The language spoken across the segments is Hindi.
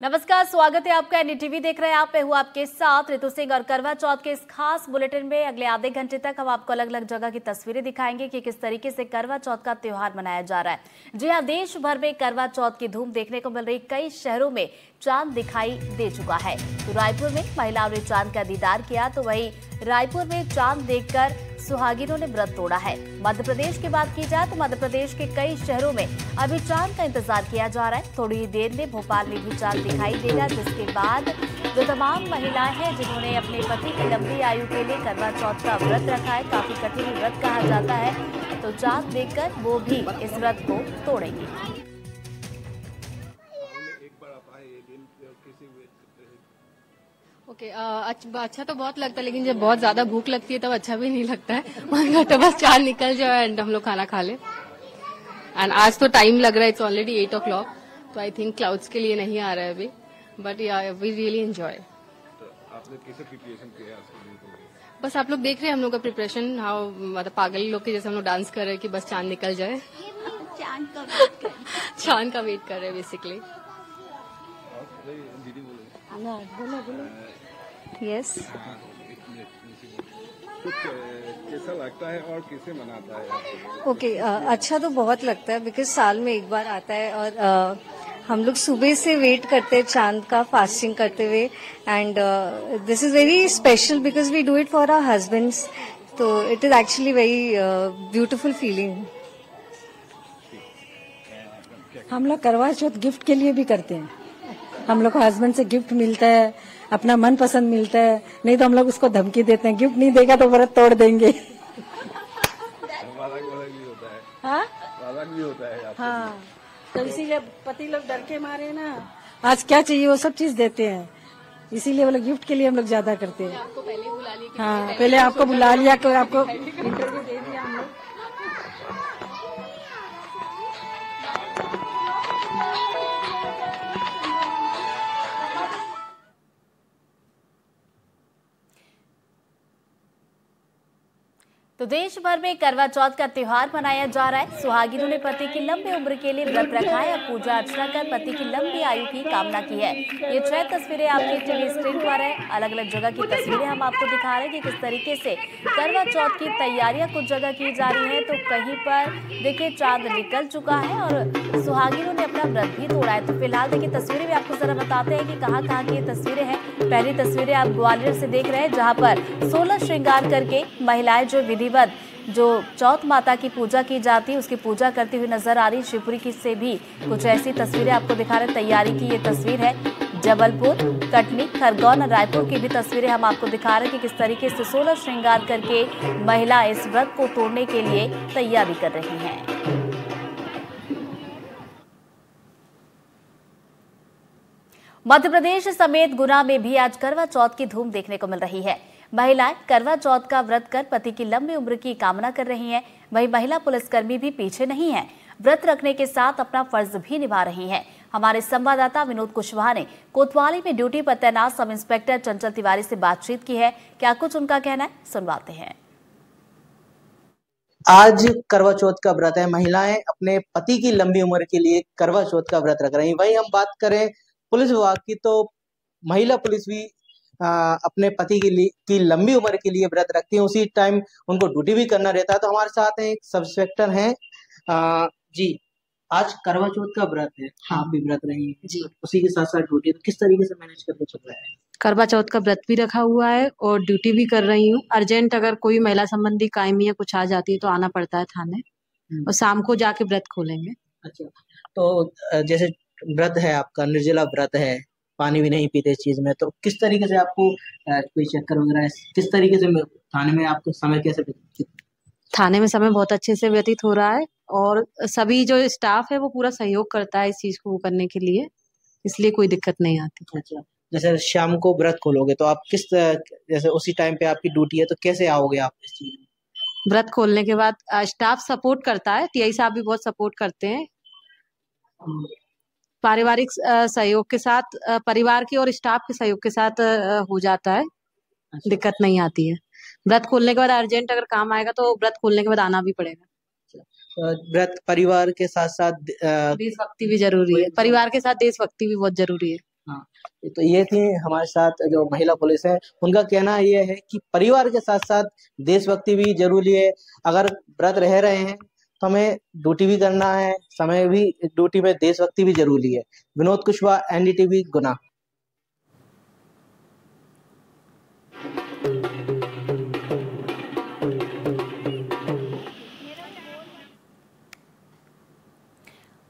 नमस्कार, स्वागत है आपका। एनडीटीवी देख रहे हैं आप। मैं हूं आपके साथ ऋतु सिंह और करवा चौथ के इस खास बुलेटिन में अगले आधे घंटे तक हम आपको अलग अलग जगह की तस्वीरें दिखाएंगे कि किस तरीके से करवा चौथ का त्योहार मनाया जा रहा है। जी हां, देश भर में करवा चौथ की धूम देखने को मिल रही। कई शहरों में चांद दिखाई दे चुका है। तो रायपुर में महिलाओं ने चांद का दीदार किया, तो वहीं रायपुर में चांद देखकर सुहागिनों ने व्रत तोड़ा है। मध्य प्रदेश की बात की जाए तो मध्य प्रदेश के कई शहरों में अभी चांद का इंतजार किया जा रहा है। थोड़ी ही देर में भोपाल में भी चांद दिखाई देगा, जिसके बाद जो तमाम महिलाएं हैं जिन्होंने अपने पति की लंबी आयु के लिए करवा चौथ का व्रत रखा है, काफी कठिन व्रत कहा जाता है, तो चांद देखकर वो भी इस व्रत को तोड़ेंगी। ओके, अच्छा तो बहुत लगता है, लेकिन जब बहुत ज्यादा भूख लगती है तब अच्छा भी नहीं लगता है। तो बस चांद निकल जाए एंड हम लोग खाना खा ले। एंड आज तो टाइम लग रहा है, इट्स ऑलरेडी 8 o'clock, तो आई थिंक क्लाउड्स के लिए नहीं आ रहा है अभी, बट वी रियली एंजॉय। आपने कैसे प्रिपरेशन किया है? बस आप लोग देख रहे हैं हम लोग का प्रिपरेशन, हाउ मतलब पागल लोग के जैसे हम लोग डांस कर रहे हैं कि बस चांद निकल जाए। चांद का वेट कर रहे हैं बेसिकली। यस, कैसा लगता है और किसे मनाता है? ओके, अच्छा तो बहुत लगता है बिकॉज साल में एक बार आता है और हम लोग सुबह से वेट करते हैं चांद का, फास्टिंग करते हुए। And this is very special because we do it for our husbands, तो it is actually very beautiful feeling. हम लोग करवा चौथ गिफ्ट के लिए भी करते हैं। हम लोग को हस्बैंड से गिफ्ट मिलता है, अपना मन पसंद मिलता है, नहीं तो हम लोग उसको धमकी देते हैं, गिफ्ट नहीं देगा तो व्रत तोड़ देंगे। वादा भी होता है। हाँ, वादा भी होता है। हाँ, तो इसीलिए पति लोग डर के मारे ना, आज क्या चाहिए वो सब चीज देते हैं, इसीलिए वो लोग गिफ्ट के लिए हम लोग ज्यादा करते हैं। आपको पहले बुला लिया। हाँ, पहले आपको बुला लिया, आपको इंटरव्यू दे दिया हम लोग। तो देश भर में करवा चौथ का त्योहार मनाया जा रहा है। सुहागिनों ने पति की लंबी उम्र के लिए व्रत रखा है और पूजा अर्चना कर पति की लंबी आयु की कामना की है। ये 6 तस्वीरें आपकी टीवी स्क्रीन पर है। अलग अलग जगह की तस्वीरें हम आपको दिखा रहे हैं कि किस तरीके से करवा चौथ की तैयारियां कुछ जगह की जा रही है। तो कहीं पर देखिए चांद निकल चुका है और सुहागिनों ने अपना व्रत भी तोड़ा है। तो फिलहाल देखिए तस्वीरें भी आपको जरा बताते हैं कि कहाँ कहाँ की ये तस्वीरें हैं। पहली तस्वीरें आप ग्वालियर से देख रहे हैं, जहाँ पर 16 श्रृंगार करके महिलाएं जो चौथ माता की पूजा की जाती है उसकी पूजा करती हुई नजर आ रही। शिवपुरी की से भी कुछ ऐसी तस्वीरें आपको दिखा रहे। तैयारी की ये तस्वीर है। जबलपुर, कटनी, खरगोन और रायपुर की भी तस्वीरें हम आपको दिखा रहे हैं कि किस तरीके से 16 श्रृंगार करके महिला इस व्रत को तोड़ने के लिए तैयारी कर रही हैं। मध्य प्रदेश समेत गुना में भी आज करवा चौथ की धूम देखने को मिल रही है। महिलाएं करवा चौथ का व्रत कर पति की लंबी उम्र की कामना कर रही हैं। वहीं महिला पुलिसकर्मी भी पीछे नहीं है, व्रत रखने के साथ अपना फर्ज भी निभा रही हैं। हमारे संवाददाता विनोद कुशवाहा ने कोतवाली में ड्यूटी पर तैनात सब इंस्पेक्टर चंचल तिवारी से बातचीत की है। क्या कुछ उनका कहना है, सुनवाते हैं। आज करवा चौथ का व्रत है। महिलाएं अपने पति की लंबी उम्र के लिए करवा चौथ का व्रत रख रही हैं। वहीं हम बात करें पुलिस विभाग की, तो महिला पुलिस भी अपने पति की लंबी उम्र के लिए व्रत रखती है। उसी टाइम उनको ड्यूटी भी करना रहता है। तो हमारे साथ एक सब इंस्पेक्टर हैं। जी, आज करवा चौथ का व्रत है, आप भी व्रत रही हैं जी, उसी के साथ साथ ड्यूटी, तो किस तरीके से मैनेज करके चल रहा है? करवा चौथ का व्रत भी रखा हुआ है और ड्यूटी भी कर रही हूँ। अर्जेंट अगर कोई महिला संबंधी कायमी या कुछ आ जाती है तो आना पड़ता है थाने, और शाम को जाके व्रत खोलेंगे। अच्छा, तो जैसे व्रत है आपका, निर्जला व्रत है, पानी भी नहीं पीते इस चीज में, तो किस तरीके से आपको कोई चक्कर वगैरह, किस तरीके से थाने में आपको समय कैसे? थाने में समय बहुत अच्छे से व्यतीत हो रहा है और सभी जो स्टाफ है वो पूरा सहयोग करता है इस चीज को करने के लिए, इसलिए कोई दिक्कत नहीं आती। अच्छा, जैसे शाम को व्रत खोलोगे तो आप जैसे उसी टाइम पे आपकी ड्यूटी है, तो कैसे आओगे आप इस चीज में? व्रत खोलने के बाद स्टाफ सपोर्ट करता है, टीआई साहब भी बहुत सपोर्ट करते हैं। पारिवारिक सहयोग के साथ, परिवार के और स्टाफ के सहयोग के साथ हो जाता है। अच्छा। दिक्कत नहीं आती है। व्रत खोलने के बाद अर्जेंट अगर काम आएगा तो व्रत खोलने के बाद आना भी पड़ेगा। व्रत परिवार के साथ साथ देशभक्ति भी जरूरी है। परिवार के साथ देशभक्ति भी बहुत जरूरी है। हाँ, तो ये थी हमारे साथ जो महिला पुलिस है, उनका कहना ये है कि परिवार के साथ साथ देशभक्ति भी जरूरी है। अगर व्रत रह रहे हैं तो हमें ड्यूटी भी करना है, समय भी ड्यूटी में देशभक्ति भी जरूरी है। विनोद कुशवाहा, एनडीटीवी, गुना।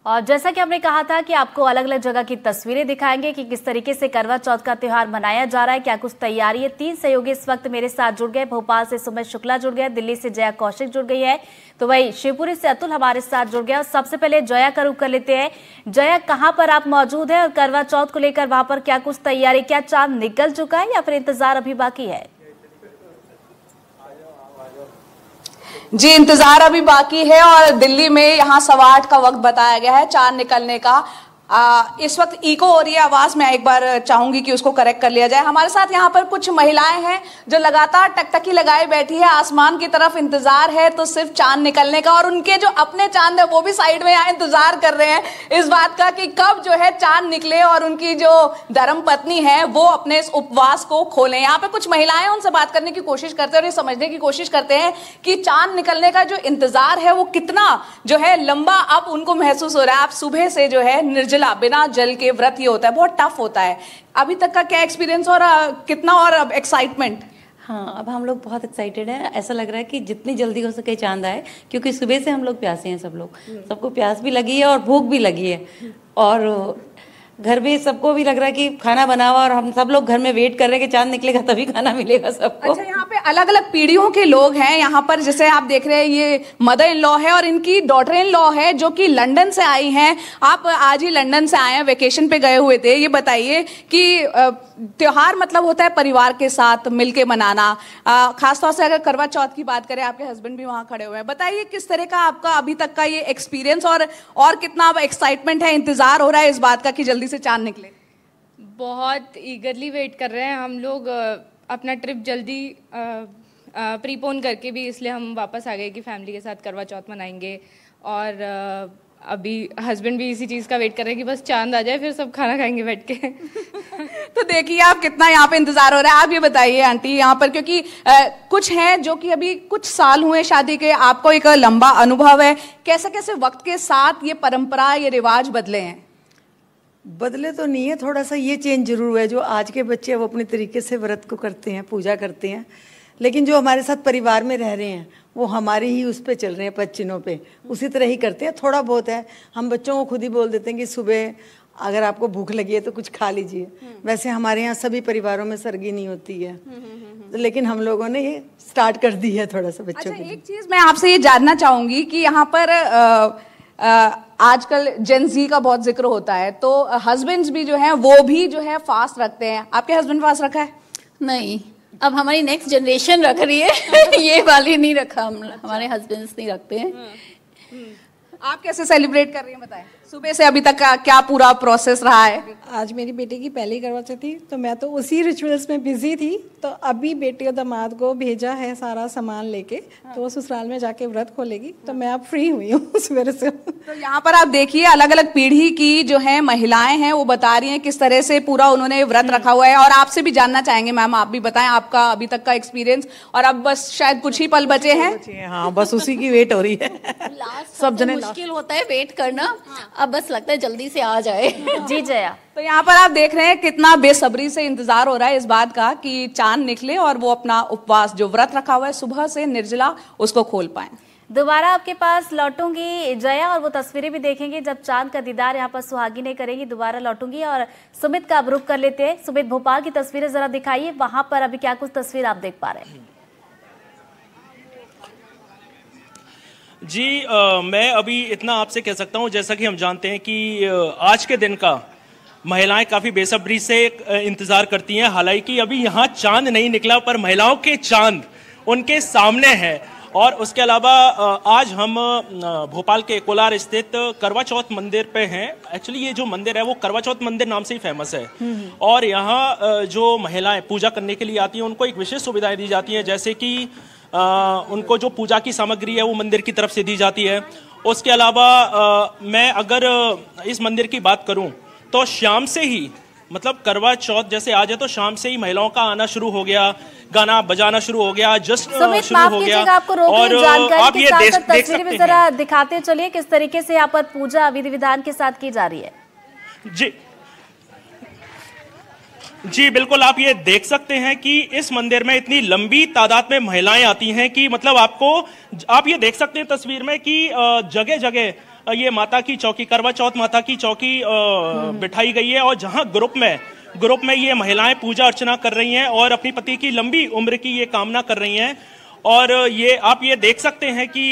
और जैसा कि हमने कहा था कि आपको अलग अलग जगह की तस्वीरें दिखाएंगे कि किस तरीके से करवा चौथ का त्योहार मनाया जा रहा है, क्या कुछ तैयारी है। 3 सहयोगी इस वक्त मेरे साथ जुड़ गए। भोपाल से सुमित शुक्ला जुड़ गए, दिल्ली से जया कौशिक जुड़ गई है, तो वही शिवपुरी से अतुल हमारे साथ जुड़ गया। और सबसे पहले जया का रुख कर लेते हैं। जया, कहाँ पर आप मौजूद है और करवा चौथ को लेकर वहां पर क्या कुछ तैयारी, क्या चांद निकल चुका है या फिर इंतजार अभी बाकी है? जी, इंतजार अभी बाकी है और दिल्ली में यहाँ 8:15 का वक्त बताया गया है चांद निकलने का। इस वक्त इको हो रही है आवाज, मैं एक बार चाहूंगी कि उसको करेक्ट कर लिया जाए। हमारे साथ यहाँ पर कुछ महिलाएं हैं जो लगातार टकटकी लगाए बैठी है, आसमान की तरफ इंतजार है तो सिर्फ चांद निकलने का, और उनके जो अपने चांद है वो भी साइड में यहाँ इंतजार कर रहे हैं इस बात का कि कब जो है चांद निकले और उनकी जो धर्म पत्नी है वो अपने इस उपवास को खोलें। यहाँ पे कुछ महिलाएं, उनसे बात करने की कोशिश करते हैं और ये समझने की कोशिश करते हैं कि चांद निकलने का जो इंतजार है वो कितना जो है लंबा अब उनको महसूस हो रहा है। आप सुबह से जो है निर्जला बिना जल के व्रत ये होता है, बहुत टफ होता है। अभी तक का क्या एक्सपीरियंस और कितना और अब एक्साइटमेंट? हाँ, अब हम लोग बहुत एक्साइटेड हैं। ऐसा लग रहा है कि जितनी जल्दी हो सके चांद आए, क्योंकि सुबह से हम लोग प्यासे हैं। सब लोग, सबको प्यास भी लगी है और भूख भी लगी है, और घर में सबको भी लग रहा है कि खाना बना हुआ, और हम सब लोग घर में वेट कर रहे हैं कि चांद निकलेगा तभी खाना मिलेगा सबको। अच्छा, यहाँ पे अलग अलग पीढ़ियों के लोग हैं यहाँ पर। जैसे आप देख रहे हैं ये मदर इन लॉ है और इनकी डॉटर इन लॉ है जो कि लंदन से आई हैं। आप आज ही लंदन से आए हैं, वेकेशन पे गए हुए थे। ये बताइए कि त्योहार मतलब होता है परिवार के साथ मिलके मनाना। खासतौर से अगर करवा चौथ की बात करें, आपके हस्बैंड भी वहाँ खड़े हुए हैं, बताइए किस तरह का आपका अभी तक का ये एक्सपीरियंस और कितना एक्साइटमेंट है, इंतजार हो रहा है इस बात का कि जल्दी से चांद निकले? बहुत ईगरली वेट कर रहे हैं हम लोग। अपना ट्रिप जल्दी प्रीपोन करके भी इसलिए हम वापस आ गए कि फैमिली के साथ करवा चौथ मनाएंगे। और अभी हस्बैंड भी इसी चीज़ का वेट कर रहे हैं कि बस चांद आ जाए, फिर सब खाना खाएंगे बैठ के। तो देखिए आप कितना यहाँ पे इंतजार हो रहा है। आप ये बताइए आंटी यहाँ पर, क्योंकि कुछ हैं जो कि अभी कुछ साल हुए शादी के, आपको एक लंबा अनुभव है, कैसे कैसे वक्त के साथ ये परंपरा, ये रिवाज बदले हैं? बदले तो नहीं है, थोड़ा सा ये चेंज जरूर हुआ है। जो आज के बच्चे हैं वो अपने तरीके से व्रत को करते हैं, पूजा करते हैं, लेकिन जो हमारे साथ परिवार में रह रहे हैं वो हमारी ही उस पे चल रहे हैं, पच्चीनों पे, उसी तरह ही करते हैं। थोड़ा बहुत है, हम बच्चों को खुद ही बोल देते हैं कि सुबह अगर आपको भूख लगी है तो कुछ खा लीजिए। वैसे हमारे यहाँ सभी परिवारों में सरगी नहीं होती है, लेकिन हम लोगों ने ये स्टार्ट कर दी है थोड़ा सा बच्चों के लिए। एक चीज मैं आपसे ये जानना चाहूंगी कि यहाँ पर आजकल जेन जी का बहुत जिक्र होता है, तो हस्बैंड्स भी जो हैं वो भी जो है फास्ट रखते हैं। आपके हस्बैंड फास्ट रखा है? नहीं, अब हमारी नेक्स्ट जनरेशन रख रही है। ये वाली नहीं रखा, हमारे हस्बैंड्स नहीं रखते हैं। आप कैसे सेलिब्रेट कर रही हैं, बताएं? सुबह से अभी तक का क्या पूरा प्रोसेस रहा है? आज मेरी बेटे की पहली करवा चौथ थी, तो मैं तो उसी रिचुअल्स में बिजी थी। तो अभी बेटे और दामाद को भेजा है सारा सामान लेके, तो वो ससुराल में जाके व्रत खोलेगी, तो मैं अब फ्री हुई हूँ सवेरे से। तो यहाँ पर आप देखिए अलग अलग पीढ़ी की जो है महिलाएं हैं वो बता रही हैं किस तरह से पूरा उन्होंने व्रत रखा हुआ है। और आपसे भी जानना चाहेंगे मैम, आप भी बताएं आपका अभी तक का एक्सपीरियंस। और अब बस शायद कुछ ही पल बचे हैं। हाँ, बस उसी की वेट हो रही है। सब जने मुश्किल होता है वेट करना, अब बस लगता है जल्दी से आ जाए। जी जया, तो यहाँ पर आप देख रहे हैं कितना बेसब्री से इंतजार हो रहा है इस बात का कि चांद निकले और वो अपना उपवास जो व्रत रखा हुआ है सुबह से निर्जला उसको खोल पाए। दोबारा आपके पास लौटूंगी जया, और वो तस्वीरें भी देखेंगे जब चांद का दीदार यहाँ पर सुहागी ने करेगी। दोबारा लौटूंगी और सुमित का अब रुख कर लेते हैं। सुमित, भोपाल की तस्वीरें जरा दिखाइए, वहां पर अभी क्या कुछ तस्वीर आप देख पा रहे हैं? जी मैं अभी इतना आपसे कह सकता हूं, जैसा कि हम जानते हैं कि आज के दिन का महिलाएं काफ़ी बेसब्री से इंतज़ार करती हैं। हालांकि अभी यहाँ चांद नहीं निकला, पर महिलाओं के चांद उनके सामने है। और उसके अलावा आज हम भोपाल के कोलार स्थित करवा चौथ मंदिर पे हैं। एक्चुअली ये जो मंदिर है वो करवा चौथ मंदिर नाम से ही फेमस है। और यहाँ जो महिलाएं पूजा करने के लिए आती हैं उनको एक विशेष सुविधाएं दी जाती हैं, जैसे कि उनको जो पूजा की सामग्री है वो मंदिर की तरफ से दी जाती है। उसके अलावा मैं अगर इस मंदिर की बात करूं तो शाम से ही मतलब करवा चौथ जैसे आज है तो शाम से ही महिलाओं का आना शुरू हो गया, गाना बजाना शुरू हो गया, जस्ट शुरू हो गया। आपको और आप ये देख सकते हैं, जरा दिखाते चलिए किस तरीके से यहाँ पर पूजा विधि विधान के साथ की जा रही है। जी बिल्कुल, आप ये देख सकते हैं कि इस मंदिर में इतनी लंबी तादाद में महिलाएं आती हैं कि मतलब आप ये देख सकते हैं तस्वीर में कि जगह जगह ये माता की चौकी, करवा चौथ माता की चौकी बिठाई गई है और जहां ग्रुप में ये महिलाएं पूजा अर्चना कर रही हैं और अपनी पति की लंबी उम्र की ये कामना कर रही हैं। और ये आप ये देख सकते हैं कि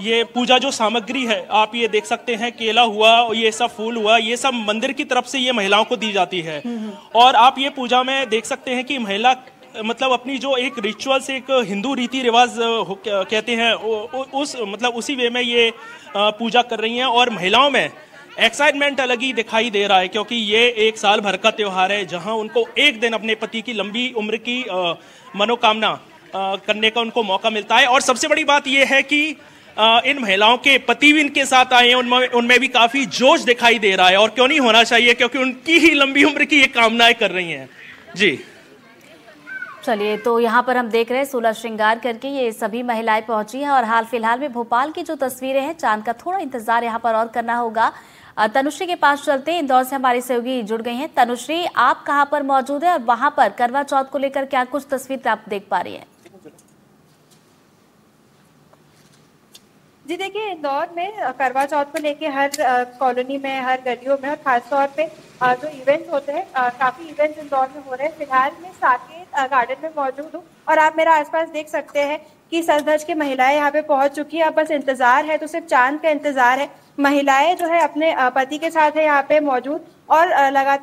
ये पूजा जो सामग्री है, आप ये देख सकते हैं केला हुआ, ये सब फूल हुआ, ये सब मंदिर की तरफ से ये महिलाओं को दी जाती है। और आप ये पूजा में देख सकते हैं कि महिला मतलब अपनी जो एक रिचुअल्स, एक हिंदू रीति रिवाज कहते हैं, उसी वे में ये पूजा कर रही हैं। और महिलाओं में एक्साइटमेंट अलग ही दिखाई दे रहा है क्योंकि ये एक साल भर का त्योहार है जहां उनको एक दिन अपने पति की लंबी उम्र की मनोकामना करने का उनको मौका मिलता है। और सबसे बड़ी बात यह है कि इन महिलाओं के पति भी इनके साथ आए हैं, उनमें भी काफी जोश दिखाई दे रहा है और क्यों नहीं होना चाहिए क्योंकि उनकी ही लंबी उम्र की ये कामनाएं कर रही हैं। जी चलिए, तो यहाँ पर हम देख रहे हैं 16 श्रृंगार करके ये सभी महिलाएं पहुंची हैं और हाल फिलहाल में भोपाल की जो तस्वीरें हैं, चांद का थोड़ा इंतजार यहाँ पर और करना होगा। तनुश्री के पास चलते हैं, इंदौर से हमारी सहयोगी जुड़ गई हैं। तनुश्री, आप कहाँ पर मौजूद है और वहां पर करवा चौथ को लेकर क्या कुछ तस्वीर आप देख पा रही हैं? जी देखिए, इंदौर में करवा चौथ को लेके हर कॉलोनी में, हर गलियों में और खासतौर पे जो इवेंट्स होते हैं, काफी इवेंट्स इंदौर में हो रहे हैं। फिलहाल मैं साकेत गार्डन में मौजूद हूँ और आप मेरा आसपास देख सकते हैं कि सज धज के महिलाएं यहाँ पे पहुंच चुकी है। अब बस इंतजार है, तो सिर्फ चांद का इंतजार है। महिलाएं जो है अपने पति के साथ है यहाँ पे मौजूद और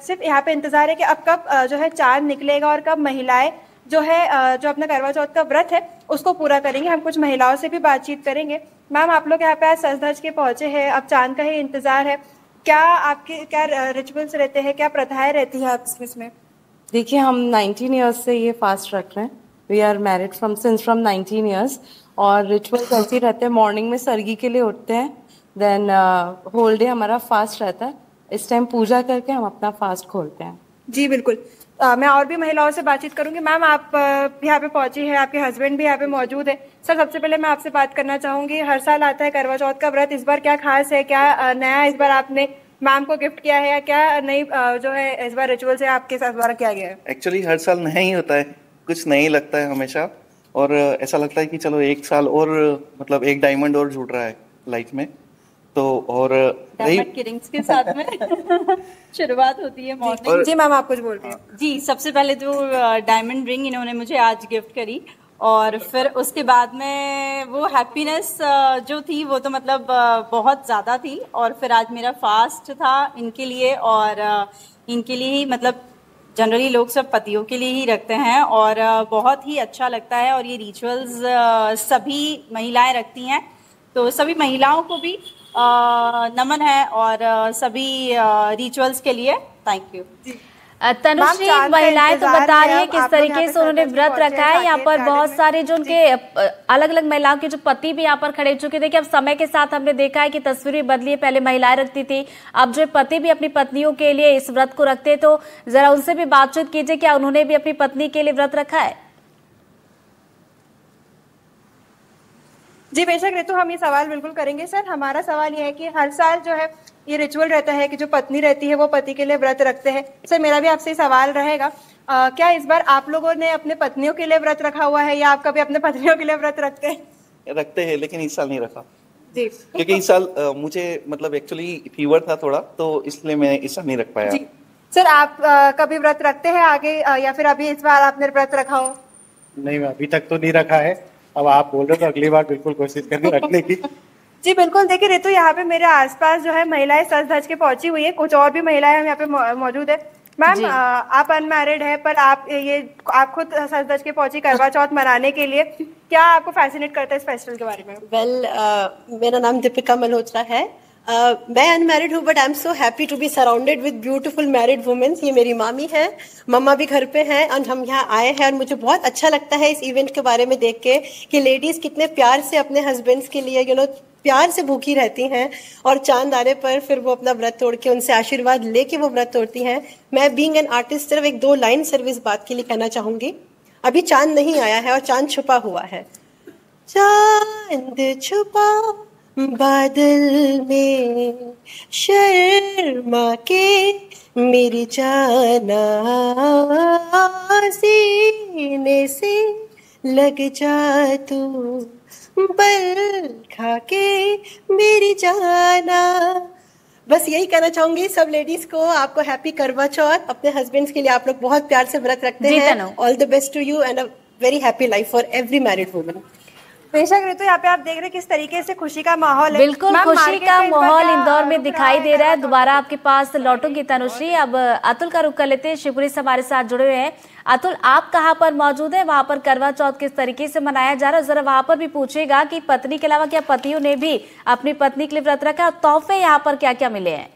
सिर्फ यहाँ पे इंतजार है कि अब कब जो है चांद निकलेगा और कब महिलाएं जो है जो अपना करवा चौथ का व्रत है उसको पूरा करेंगे। हम कुछ महिलाओं से भी बातचीत करेंगे। मैम, आप लोग यहाँ पे आज सज धज के पहुंचे हैं, अब चांद का ही इंतजार है, क्या आपके क्या रिचुअल्स रहते हैं, क्या प्रथाएं रहती है इसमें? देखिए, हम 19 ईयर्स से ये फास्ट रख रहे हैं। We are married from 19 years और रिचुअल्स ऐसे ही रहते हैं। मॉर्निंग में सरगी के लिए उठते हैं, देन होल डे हमारा फास्ट रहता है। इस टाइम पूजा करके हम अपना फास्ट खोलते हैं। जी बिल्कुल, मैं और भी महिलाओं से बातचीत करूंगी। मैम, आप यहाँ पे पहुंची है, आपके हस्बैंड भी यहाँ पे मौजूद है। सर, सबसे पहले मैं आपसे बात करना चाहूंगी, हर साल आता है करवा चौथ का व्रत, इस बार क्या खास है, क्या नया इस बार आपने मैम को गिफ्ट किया है या क्या नई जो है इस बार रिचुअल से आपके साथ द्वारा किया गया है? एक्चुअली हर साल नया ही होता है, कुछ नहीं लगता है हमेशा और ऐसा लगता है कि चलो एक साल और मतलब एक डायमंड और जुड़ रहा है लाइफ में। तो और डायमंड की रिंग्स के साथ में शुरुआत होती है मॉर्निंग। जी मैम, आप कुछ बोल रही हैं? जी, सबसे पहले तो डायमंड रिंग इन्होंने मुझे आज गिफ्ट करी और फिर उसके बाद में वो हैप्पीनेस जो थी वो तो मतलब बहुत ज़्यादा थी। और फिर आज मेरा फास्ट था इनके लिए और इनके लिए ही, मतलब जनरली लोग सब पतियों के लिए ही रखते हैं और बहुत ही अच्छा लगता है। और ये रिचुअल्स सभी महिलाएं रखती हैं, तो सभी महिलाओं को भी नमन है और सभी रिचुअल्स के लिए थैंक यू। तनुश्री, महिलाएं तो बता रही है किस तरीके से उन्होंने व्रत रखा है। यहाँ पर बहुत सारे जो उनके अलग अलग महिलाओं के जो पति भी यहाँ पर खड़े हो चुके थे कि अब समय के साथ हमने देखा है कि तस्वीरें बदली है, पहले महिलाएं रखती थी, अब जो पति भी अपनी पत्नियों के लिए इस व्रत को रखते, तो जरा उनसे भी बातचीत कीजिए, क्या उन्होंने भी अपनी पत्नी के लिए व्रत रखा है? जी बेशक रितु, हम ये सवाल बिल्कुल करेंगे। सर, हमारा सवाल ये है कि हर साल जो है ये रिचुअल रहता है कि जो पत्नी रहती है वो पति के लिए व्रत रखते हैं। सर, मेरा भी आपसे सवाल रहेगा, क्या इस बार आप लोगों ने अपने पत्नियों के लिए व्रत रखा हुआ है या आप कभी अपने पत्नियों के लिए व्रत रखते हैं? रखते हैं, लेकिन इस साल नहीं रखा जी, क्योंकि इस साल मुझे मतलब एक्चुअली फीवर था थोड़ा, तो इसलिए मैं इस साल नहीं रख पाया। सर, आप कभी व्रत रखते हैं आगे या फिर अभी इस बार आपने व्रत रखा हो? नहीं, अभी तक तो नहीं रखा है। अब आप बोल रहे हो तो अगली बार बिल्कुल कोशिश करेंगे रखने की। जी बिल्कुल, देखिए रितु, यहाँ पे मेरे आसपास जो है महिलाएं सज धज के पहुंची हुई है, कुछ और भी महिलाएं यहाँ पे मौजूद है। मैम, आप अनमैरिड है पर आप खुद सज धज के पहुंची करवा चौथ मनाने के लिए, क्या आपको फैसिनेट करता है इस फेस्टिवल के बारे में? मेरा नाम दीपिका मल्होत्रा है। मैं अनमैरिड हूँ but I am so happy to be surrounded with beautiful married womens. ये मेरी मामी है, मम्मा भी घर पे हैं और हम यहाँ आए हैं और मुझे बहुत अच्छा लगता है इस इवेंट के बारे में देख के कि लेडीज कितने प्यार से अपने हस्बैंड्स के लिए प्यार से भूखी रहती हैं और चांद आने पर फिर वो अपना व्रत तोड़ के उनसे आशीर्वाद लेके वो व्रत तोड़ती हैं। मैं बीइंग एन आर्टिस्ट सिर्फ एक 2 लाइन सर्विस बात के लिए कहना चाहूंगी। अभी चांद नहीं आया है और चांद छुपा हुआ है। चांद छुपा बादल में शर्मा के मेरी जाना सीने से लग जा तू बल खा के मेरी जाना। बस यही कहना चाहूंगी सब लेडीज को, आपको हैप्पी करवा चौथ। अपने हस्बैंड्स के लिए आप लोग बहुत प्यार से व्रत रखते हैं। All the best to you and a very happy life for every married woman. बेशक ऋतु, यहाँ पे आप देख रहे हैं किस तरीके से खुशी का माहौल है। बिल्कुल खुशी का माहौल इंदौर में दिखाई दे रहा है। दोबारा आपके पास लौटूंगी तनुश्री। अब अतुल का रुख कर लेते हैं, शिवपुरी से हमारे साथ जुड़े हुए हैं। अतुल, आप कहाँ पर मौजूद हैं? वहां पर करवा चौथ किस तरीके से मनाया जा रहा है? जरा वहां पर भी पूछेगा कि पत्नी के अलावा क्या पतियों ने भी अपनी पत्नी के लिए व्रत रखा है? तोहफे यहाँ पर क्या क्या मिले हैं?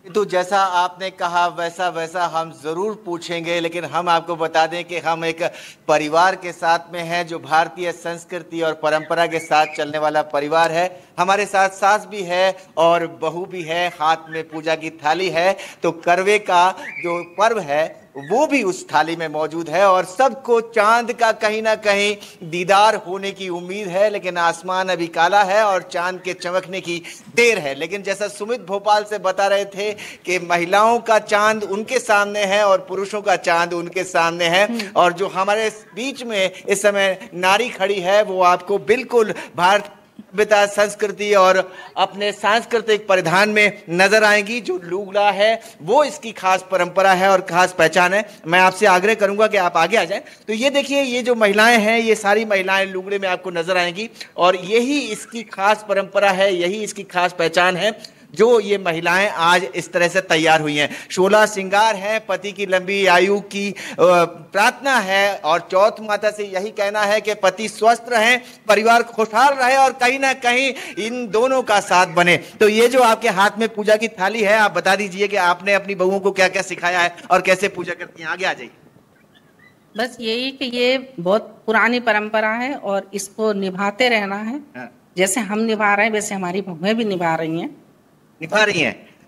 तो जैसा आपने कहा वैसा हम जरूर पूछेंगे, लेकिन हम आपको बता दें कि हम एक परिवार के साथ में हैं जो भारतीय संस्कृति और परंपरा के साथ चलने वाला परिवार है। हमारे साथ सास भी है और बहू भी है, हाथ में पूजा की थाली है। तो करवे का जो पर्व है वो भी उस थाली में मौजूद है और सबको चांद का कहीं ना कहीं दीदार होने की उम्मीद है, लेकिन आसमान अभी काला है और चांद के चमकने की देर है। लेकिन जैसा सुमित भोपाल से बता रहे थे कि महिलाओं का चांद उनके सामने है और पुरुषों का चांद उनके सामने है, और जो हमारे बीच में इस समय नारी खड़ी है वो आपको बिल्कुल भारत सभ्यता, संस्कृति और अपने सांस्कृतिक परिधान में नजर आएंगी। जो लुगड़ा है वो इसकी खास परंपरा है और खास पहचान है। मैं आपसे आग्रह करूंगा कि आप आगे आ जाएं। तो ये देखिए, ये जो महिलाएं हैं ये सारी महिलाएं लुगड़े में आपको नजर आएंगी और यही इसकी खास परंपरा है, यही इसकी खास पहचान है जो ये महिलाएं आज इस तरह से तैयार हुई हैं। 16 श्रृंगार है, पति की लंबी आयु की प्रार्थना है और चौथ माता से यही कहना है कि पति स्वस्थ रहें, परिवार खुशहाल रहे और कहीं ना कहीं इन दोनों का साथ बने। तो ये जो आपके हाथ में पूजा की थाली है, आप बता दीजिए कि आपने अपनी बहुओं को क्या क्या सिखाया है और कैसे पूजा करती हैं। आगे आ जाइए। बस यही कि ये बहुत पुरानी परंपरा है और इसको निभाते रहना है। जैसे हम निभा रहे हैं वैसे हमारी बहुएं भी निभा रही हैं।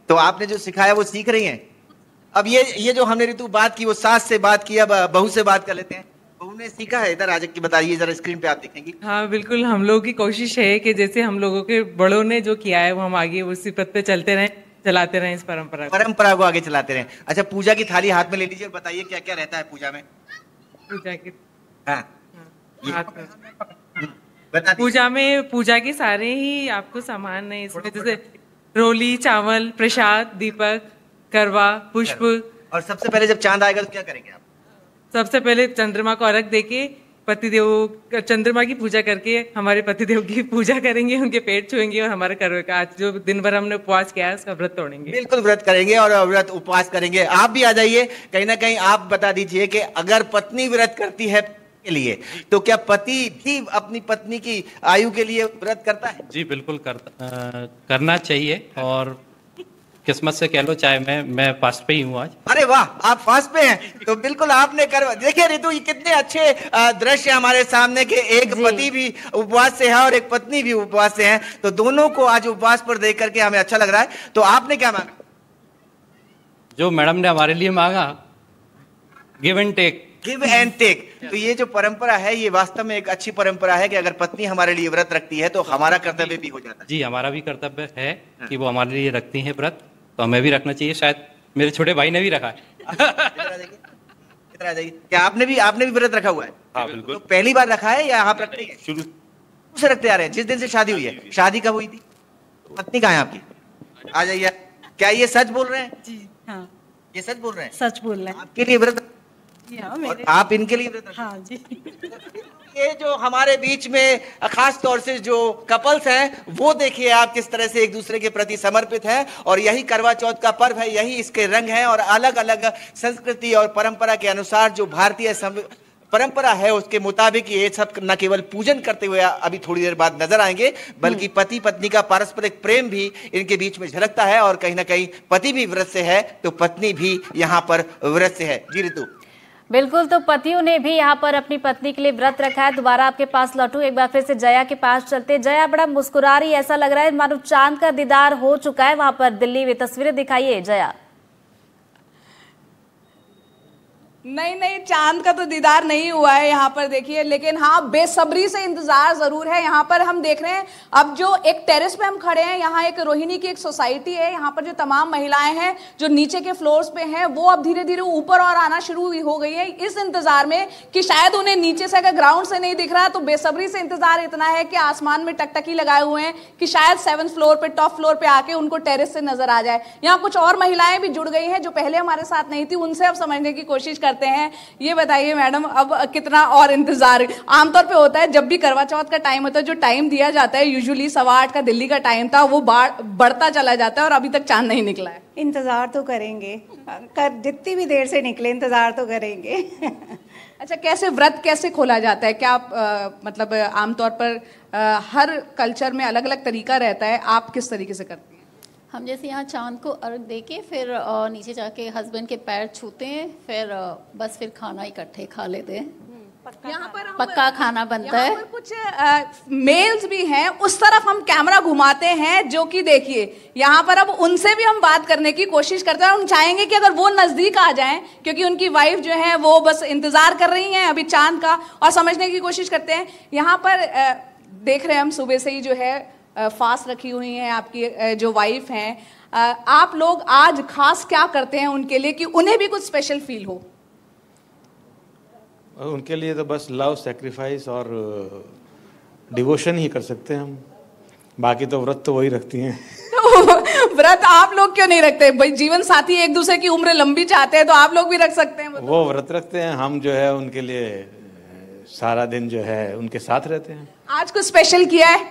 तो आपने जो सिखाया वो सीख रही हैं। अब ये जो हमने ऋतु बात की वो सास से बात की, अब बहू से बात कर लेते हैं। बहू ने सीखा है, इधर आज की बताइए जरा, स्क्रीन पे आप देखेंगी। हाँ बिल्कुल, हम लोगों की कोशिश है कि जैसे हम लोगों के बड़ों ने जो किया है वो हम आगे उसी पथ पे चलते रहें, चलाते रहें इस परंपरा को आगे चलाते रहें। अच्छा, पूजा की थाली हाथ में ले लीजिए और बताइए क्या क्या रहता है पूजा में। पूजा की पूजा में पूजा के सारे ही आपको सामान है इसमें, जैसे रोली, चावल, प्रसाद, दीपक, करवा, पुष्प। और सबसे पहले जब चांद आएगा तो क्या करेंगे आप? सबसे पहले चंद्रमा को अर्घ देके पतिदेव, चंद्रमा की पूजा करके हमारे पतिदेव की पूजा करेंगे, उनके पेट छुएंगे और हमारे करवे का आज जो दिन भर हमने उपवास किया है उसका व्रत तोड़ेंगे। बिल्कुल व्रत करेंगे और व्रत उपवास करेंगे। आप भी आ जाइए, कहीं ना कहीं आप बता दीजिए कि अगर पत्नी व्रत करती है के लिए तो क्या पति भी अपनी पत्नी की आयु के लिए व्रत करता है? जी बिल्कुल करना चाहिए। और किस्मत से कह लो, चाहे मैं फास्ट पे ही हूँ आज। अरे वाह, आप फास्ट पे हैं तो बिल्कुल आपने देखिए ऋतु, ये कितने अच्छे दृश्य हमारे सामने के, एक पति भी उपवास से है और एक पत्नी भी उपवास से है, तो दोनों को आज उपवास पर देख करके हमें अच्छा लग रहा है। तो आपने क्या मांगा? जो मैडम ने हमारे लिए मांगा, give and take. Give and take. तो ये जो परंपरा है ये वास्तव में एक अच्छी परंपरा है कि अगर पत्नी हमारे लिए व्रत रखती है तो हमारा कर्तव्य भी हो जाता है। जी, हमारा भी कर्तव्य है कि वो हमारे लिए रखती हैं व्रत, तो हमें भी रखना चाहिए। शायद मेरे छोटे भाई ने भी रखा है। इधर आ जाइए। क्या आपने भी व्रत रखा हुआ है? हाँ बिल्कुल। तो पहली बार रखा है या आप रखते हैं? शुरू से रखते आ रहे हैं? जिस दिन से शादी हुई है। शादी कब हुई थी? पत्नी कहाँ है आपकी? आ जाइए। क्या ये सच बोल रहे हैं? जी हाँ, ये सच बोल रहे हैं? सच बोल रहे हैं। आपके लिए व्रत? हाँ, और आप इनके लिए व्रत? हाँ जी। ये जो हमारे बीच में खास तौर से जो कपल्स हैं वो देखिए आप किस तरह से एक दूसरे के प्रति समर्पित हैं, और यही करवा चौथ का पर्व है, यही इसके रंग हैं। और अलग अलग संस्कृति और परंपरा के अनुसार जो भारतीय परंपरा है उसके मुताबिक ये सब न केवल पूजन करते हुए अभी थोड़ी देर बाद नजर आएंगे, बल्कि पति पत्नी का पारस्परिक प्रेम भी इनके बीच में झलकता है। और कहीं ना कहीं पति भी व्रत से है तो पत्नी भी यहाँ पर व्रत से है। जी ऋतु। बिल्कुल, तो पतियों ने भी यहाँ पर अपनी पत्नी के लिए व्रत रखा है। दोबारा आपके पास लौटूं, एक बार फिर से जया के पास चलते। जया, बड़ा मुस्कुरा रही, ऐसा लग रहा है मानो चांद का दीदार हो चुका है वहां पर दिल्ली में। तस्वीरें दिखाइए जया। नहीं, चांद का तो दीदार नहीं हुआ है यहाँ पर, देखिए, लेकिन हाँ बेसब्री से इंतजार जरूर है। यहाँ पर हम देख रहे हैं, अब जो एक टेरेस पे हम खड़े हैं, यहाँ एक रोहिणी की एक सोसाइटी है। यहाँ पर जो तमाम महिलाएं हैं जो नीचे के फ्लोर्स पे हैं, वो अब धीरे धीरे ऊपर और आना शुरू हो गई है, इस इंतजार में कि शायद उन्हें नीचे से अगर ग्राउंड से नहीं दिख रहा तो बेसब्री से इंतजार इतना है कि आसमान में टकटकी लगाए हुए हैं कि शायद 7th फ्लोर पे, टॉप फ्लोर पे आके उनको टेरेस से नजर आ जाए। यहाँ कुछ और महिलाएं भी जुड़ गई हैं जो पहले हमारे साथ नहीं थी, उनसे अब समझने की कोशिश करते हैं। ये बताइए मैडम, अब कितना और इंतजार? आमतौर पे होता है जब भी करवा चौथ का टाइम होता है, जो टाइम दिया जाता है यूजुअली 8:15 का दिल्ली का टाइम था, वो बढ़ता चला जाता है और अभी तक चांद नहीं निकला है। इंतजार तो करेंगे, जितनी भी देर से निकले इंतजार तो करेंगे। अच्छा, कैसे व्रत कैसे खोला जाता है? क्या आप मतलब आमतौर पर हर कल्चर में अलग अलग तरीका रहता है, आप किस तरीके से करती हैं? हम जैसे यहाँ चांद को अर्घ देके फिर नीचे जाके हस्बैंड के पैर छूते हैं, फिर बस फिर खाना इकट्ठे खा लेते हैं। यहाँ पर पक्का खाना बनता है। पर कुछ मेल्स भी हैं, उस तरफ हम कैमरा घुमाते हैं, जो कि देखिए यहाँ पर अब उनसे भी हम बात करने की कोशिश करते हैं। हम चाहेंगे कि अगर वो नजदीक आ जाएं, क्योंकि उनकी वाइफ जो है वो बस इंतजार कर रही हैं अभी चांद का, और समझने की कोशिश करते हैं। यहाँ पर देख रहे हैं हम सुबह से ही जो है फास्ट रखी हुई हैं आपकी जो वाइफ हैं। आप लोग आज खास क्या करते हैं उनके लिए कि उन्हें भी कुछ स्पेशल फील हो? उनके लिए तो बस लव, सैक्रिफाइस और डिवोशन ही कर सकते हैं हम, बाकी तो व्रत तो वही रखती हैं। व्रत आप लोग क्यों नहीं रखते भाई? जीवन साथी एक दूसरे की उम्र लंबी चाहते हैं तो आप लोग भी रख सकते हैं। वो व्रत रखते हैं, हम जो है उनके लिए सारा दिन जो है उनके साथ रहते हैं। आज कुछ स्पेशल किया है?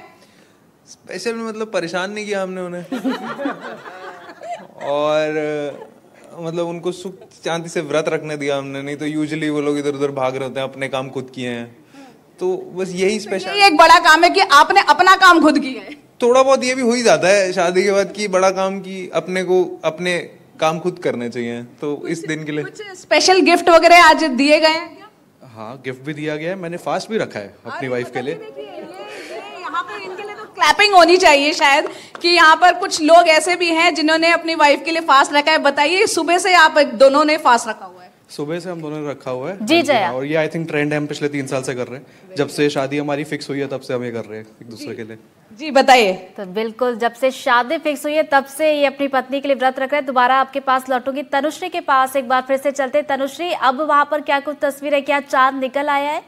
स्पेशल मतलब परेशान नहीं किया हमने उन्हें और मतलब उनको सुख शांति से व्रत रखने दिया हमने, नहीं तो यूजुअली वो लोग इधर उधर भाग रहे होते हैं, अपने काम खुद किए हैं, तो बस यही स्पेशल। ये एक बड़ा काम है कि आपने अपना काम खुद किया है। थोड़ा बहुत ये भी हो ही जाता है शादी के बाद की बड़ा काम की अपने को अपने काम खुद करने चाहिए, तो इस दिन के लिए कुछ स्पेशल गिफ्ट वगैरह आज दिए गए हैं? हाँ, गिफ्ट भी दिया गया है, मैंने फास्ट भी रखा है अपनी वाइफ के लिए। यहाँ पर इनके लिए तो क्लैपिंग होनी चाहिए शायद, कि यहाँ पर कुछ लोग ऐसे भी हैं जिन्होंने अपनी वाइफ के लिए फास्ट रखा है। बताइए, सुबह से आप दोनों ने फास्ट रखा हुआ है? सुबह से हम दोनों ने रखा हुआ है जी जया। और ये आई थिंक ट्रेंड है, हम पिछले 3 साल से कर रहे हैं, जब से शादी हमारी फिक्स हुई है तब से हम ये कर रहे हैं एक दूसरे के लिए। जी बताइए। तो बिल्कुल, जब से शादी फिक्स हुई है तब से ये अपनी पत्नी के लिए व्रत रख रहे हैं। दोबारा आपके पास लौटूंगी, तनुश्री के पास एक बार फिर से चलते। तनुश्री, अब वहां पर क्या कुछ तस्वीर है, क्या चांद निकल आया है?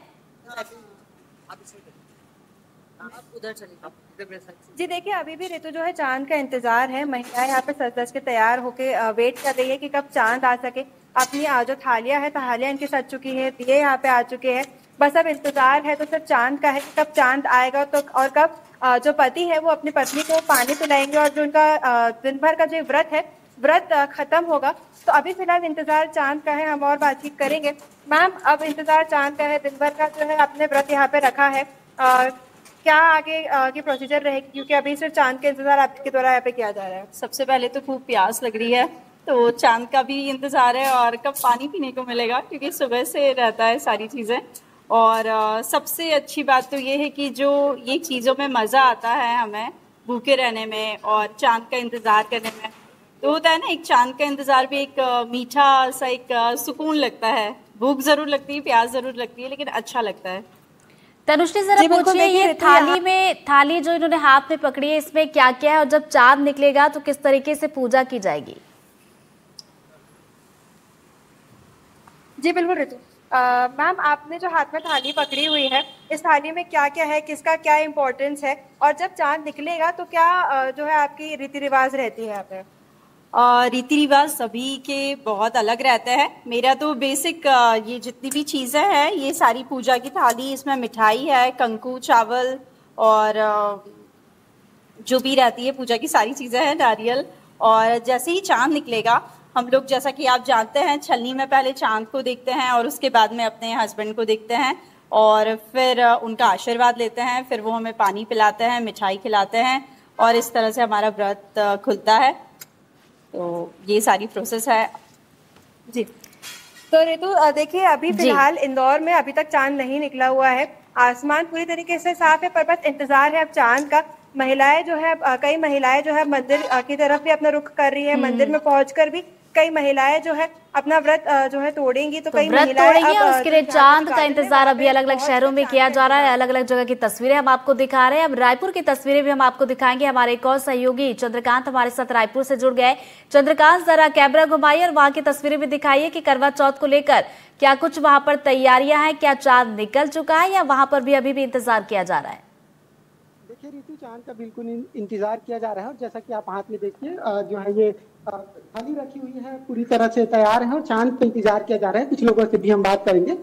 जी देखिए, अभी भी ऋतु जो है चांद का इंतजार है। महिलाएं यहाँ पे सज धज के तैयार होके वेट कर रही है कि कब चांद आ सके। अपनी जो थालियां है, थालियां इनकी सज चुकी है, दिए यहाँ पे आ चुके हैं। बस अब इंतजार है तो सिर्फ चांद का है कि कब चांद आएगा, तो और कब जो पति है वो अपनी पत्नी को पानी पिलाएंगे और जो उनका दिन भर का जो व्रत है, व्रत खत्म होगा। तो अभी फिलहाल इंतजार चांद का है, हम और बातचीत करेंगे। मैम, अब इंतजार चांद का है, दिन भर का जो है आपने व्रत यहाँ पे रखा है, क्या आगे की प्रोसीजर रहेगी, क्योंकि अभी सिर्फ चांद का इंतजार आपके द्वारा यहाँ पे किया जा रहा है? सबसे पहले तो खूब प्यास लग रही है, तो चांद का भी इंतजार है और कब पानी पीने को मिलेगा, क्योंकि सुबह से रहता है सारी चीज़ें। और सबसे अच्छी बात तो ये है कि जो ये चीज़ों में मज़ा आता है हमें भूखे रहने में और चांद का इंतज़ार करने में, तो होता है ना, एक चांद का इंतज़ार भी एक मीठा सा एक सुकून लगता है। भूख ज़रूर लगती है, प्यास ज़रूर लगती है, लेकिन अच्छा लगता है। तनुश्री, जरा पूछिए, ये थाली जो इन्होंने हाथ में पकड़ी है, इसमें क्या क्या है और जब चांद निकलेगा तो किस तरीके से पूजा की जाएगी? जी बिल्कुल ऋतु। मैम, आपने जो हाथ में थाली पकड़ी हुई है, इस थाली में क्या क्या है, किसका क्या इम्पोर्टेंस है, और जब चांद निकलेगा तो क्या जो है आपकी रीति रिवाज रहती है यहाँ पे? रीति रिवाज सभी के बहुत अलग रहते हैं। मेरा तो बेसिक ये जितनी भी चीज़ें हैं, ये सारी पूजा की थाली, इसमें मिठाई है, कंकु, चावल और जो भी रहती है पूजा की सारी चीज़ें हैं, नारियल। और जैसे ही चांद निकलेगा, हम लोग जैसा कि आप जानते हैं, छलनी में पहले चांद को देखते हैं और उसके बाद में अपने हस्बैंड को देखते हैं और फिर उनका आशीर्वाद लेते हैं। फिर वो हमें पानी पिलाते हैं, मिठाई खिलाते हैं और इस तरह से हमारा व्रत खुलता है। तो ये सारी प्रोसेस है जी। तो रितु देखिए अभी फिलहाल इंदौर में अभी तक चांद नहीं निकला हुआ है, आसमान पूरी तरीके से साफ है, पर बस इंतजार है अब चांद का। महिलाएं जो है कई महिलाएं जो है मंदिर की तरफ भी अपना रुख कर रही है, मंदिर में पहुंचकर भी कई महिलाएं जो है अपना व्रत जो है तोड़ेंगी। तो कई व्रत महिलाएं तोड़ेंगी और उसके लिए चांद का इंतजार अभी अलग अलग शहरों में किया जा रहा है। अलग अलग जगह की तस्वीरें हम आपको दिखा रहे हैं। अब रायपुर की तस्वीरें भी हम आपको दिखाएंगे। हमारे एक और सहयोगी चंद्रकांत हमारे साथ रायपुर से जुड़ गए। चंद्रकांत, जरा कैमरा घुमाइए और वहां की तस्वीरें भी दिखाइए कि करवा चौथ को लेकर क्या कुछ वहां पर तैयारियां हैं, क्या चांद निकल चुका है या वहां पर भी अभी भी इंतजार किया जा रहा है? देखिए ऋतु, चांद का बिल्कुल इंतजार किया जा रहा है और जैसा कि आप हाथ में देखिए जो है ये थाली रखी हुई है, पूरी तरह से तैयार है और चांद का इंतजार किया जा रहा है। कुछ लोगों से भी हम बात करेंगे।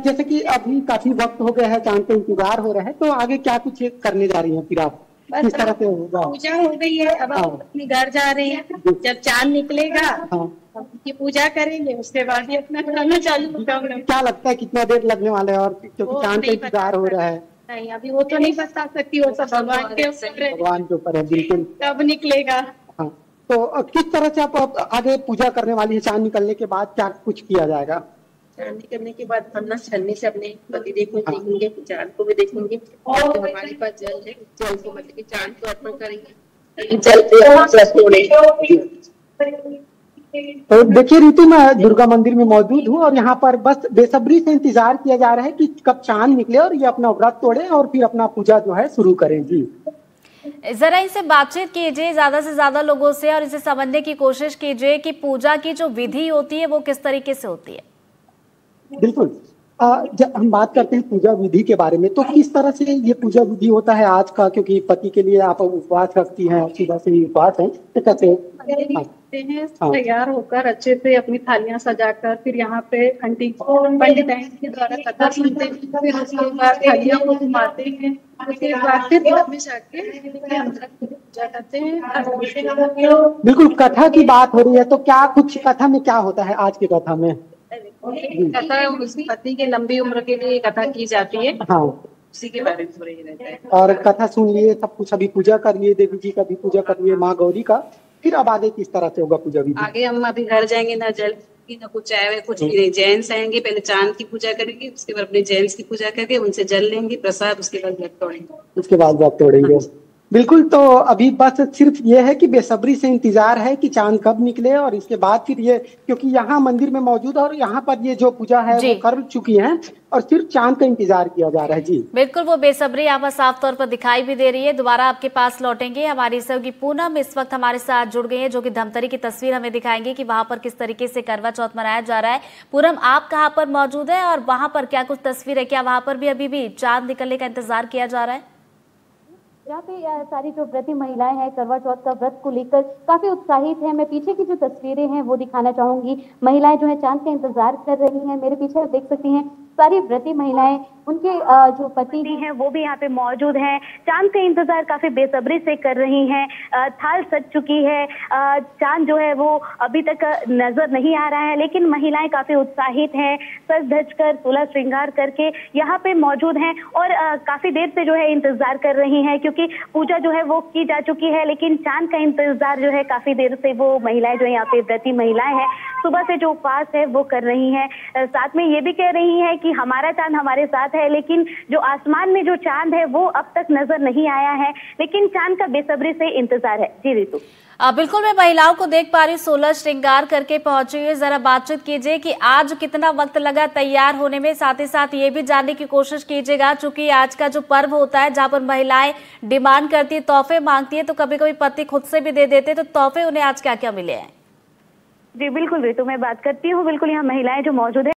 जैसे कि अभी काफी वक्त हो गया है, चांद का इंतजार हो रहा है, तो आगे क्या कुछ करने जा रही हैं फिर आप, किस तरह से होगा? पूजा हो गई है, अब आप अपने घर जा रहे हैं। जब चांद निकलेगा की पूजा करेंगे, उसके बाद ही अपना खाना चालू होगा। क्या लगता है कितना देर लगने वाला है, और क्योंकि चांद का इंतजार हो रहा है? नहीं, अभी वो तो नहीं बता सकती, वो सब भगवान के ऊपर है। भगवान के ऊपर है, बिल्कुल। कब निकलेगा? हाँ, तो किस तरह से आप आगे पूजा करने वाली है? चांद निकलने के बाद क्या कुछ किया जाएगा? चांद निकलने के बाद हम ना छन्नी से अपने पतिदेव को देखेंगे, चांद को भी देखेंगे और हमारे पास जल है, जल को मतलब कि चांद को अर्पण करेंगे। तो देखिए ऋतु, मैं दुर्गा मंदिर में मौजूद हूँ और यहाँ पर बस बेसब्री से इंतजार किया जा रहा है कि कब चांद निकले और ये अपना व्रत तोड़े और फिर अपना पूजा जो है शुरू करें। जी, जरा इनसे बातचीत कीजिए ज्यादा से ज्यादा लोगों से और इसे समझने की कोशिश कीजिए कि पूजा की जो विधि होती है वो किस तरीके से होती है। बिल्कुल, जब हम बात करते हैं पूजा विधि के बारे में, तो किस तरह से ये पूजा विधि होता है आज का, क्योंकि पति के लिए आप उपवास रखती हैं, सुबह से ही उपवास है, तो कैसे तैयार होकर अच्छे से अपनी थालियां सजाकर फिर यहाँ पे पंडित के द्वारा कथा सुनते हैं, फिर उसके बाद थालियों को घुमाते हैं, उसके बाद फिर घर में जाके पूजा करते हैं। बिल्कुल, कथा की बात हो रही है, तो क्या कुछ कथा में क्या होता है आज की कथा में? कथा उस पति के लंबी उम्र के लिए कथा की जाती है। हाँ, उसी के बारे में हो रही रहता है। और कथा सुन लिए, सब कुछ अभी पूजा कर लिए, देवी जी का भी पूजा कर लिए, माँ गौरी का, फिर अब आगे किस तरह से होगा पूजा विधि? आगे हम अभी घर जाएंगे, ना जल की ना कुछ चाय, कुछ जेंट्स आएंगे, पहले चांद की पूजा करेंगे, उसके बाद अपने जेंट्स की पूजा करके उनसे जल लेंगे प्रसाद, उसके बाद व्रत तोड़ेंगे। उसके बाद व्रत तोड़ेंगे। बिल्कुल, तो अभी बस सिर्फ ये है कि बेसब्री से इंतजार है कि चांद कब निकले और इसके बाद फिर ये, क्योंकि यहाँ मंदिर में मौजूद है और यहाँ पर ये जो पूजा है वो कर चुकी हैं और सिर्फ चांद का इंतजार किया जा रहा है। जी बिल्कुल, वो बेसब्री यहाँ पर साफ तौर पर दिखाई भी दे रही है। दोबारा आपके पास लौटेंगे। हमारी सहयोगी पूनम इस वक्त हमारे साथ जुड़ गई है, जो कि धमतरी की तस्वीर हमें दिखाएंगे कि वहां पर किस तरीके से करवा चौथ मनाया जा रहा है। पूनम, आप कहाँ पर मौजूद है और वहां पर क्या कुछ तस्वीर है? क्या वहां पर भी अभी भी चांद निकलने का इंतजार किया जा रहा है? यहाँ पे सारी जो व्रती महिलाएं हैं करवा चौथ का व्रत को लेकर काफी उत्साहित हैं। मैं पीछे की जो तस्वीरें हैं वो दिखाना चाहूंगी। महिलाएं जो है चांद का इंतजार कर रही हैं। मेरे पीछे आप देख सकती हैं सारी व्रती महिलाएं, उनके जो पति हैं वो भी यहाँ पे मौजूद हैं। चांद का इंतजार काफी बेसब्री से कर रही हैं। थाल सज चुकी है, चांद जो है वो अभी तक नजर नहीं आ रहा है, लेकिन महिलाएं काफी उत्साहित हैं, सज धज कर सोलह श्रृंगार करके यहाँ पे मौजूद हैं और काफी देर से जो है इंतजार कर रही हैं, क्योंकि पूजा जो है वो की जा चुकी है, लेकिन चांद का इंतजार जो है काफी देर से वो महिलाएं जो यहाँ पे व्रती महिलाएं हैं सुबह से जो उपवास है वो कर रही हैं। साथ में ये भी कह रही हैं कि हमारा चांद हमारे साथ है, लेकिन जो आसमान में जो चांद है वो अब तक नजर नहीं आया है, लेकिन चांद का बेसब्री से इंतजार है। जी ऋतु, बिल्कुल, मैं महिलाओं को देख पा रही, 16 श्रृंगार करके पहुंची है। जरा बातचीत कीजिए कि आज कितना वक्त लगा तैयार होने में, साथ ही साथ ये भी जानने की कोशिश कीजिएगा, चूंकि आज का जो पर्व होता है जहां पर महिलाएं डिमांड करती है, तोहफे मांगती है, तो कभी कभी पति खुद से भी दे देते, तो तोहफे उन्हें आज क्या क्या मिले हैं? जी बिल्कुल ऋतु, मैं बात करती हूँ। बिल्कुल, यहाँ महिलाएं जो मौजूद है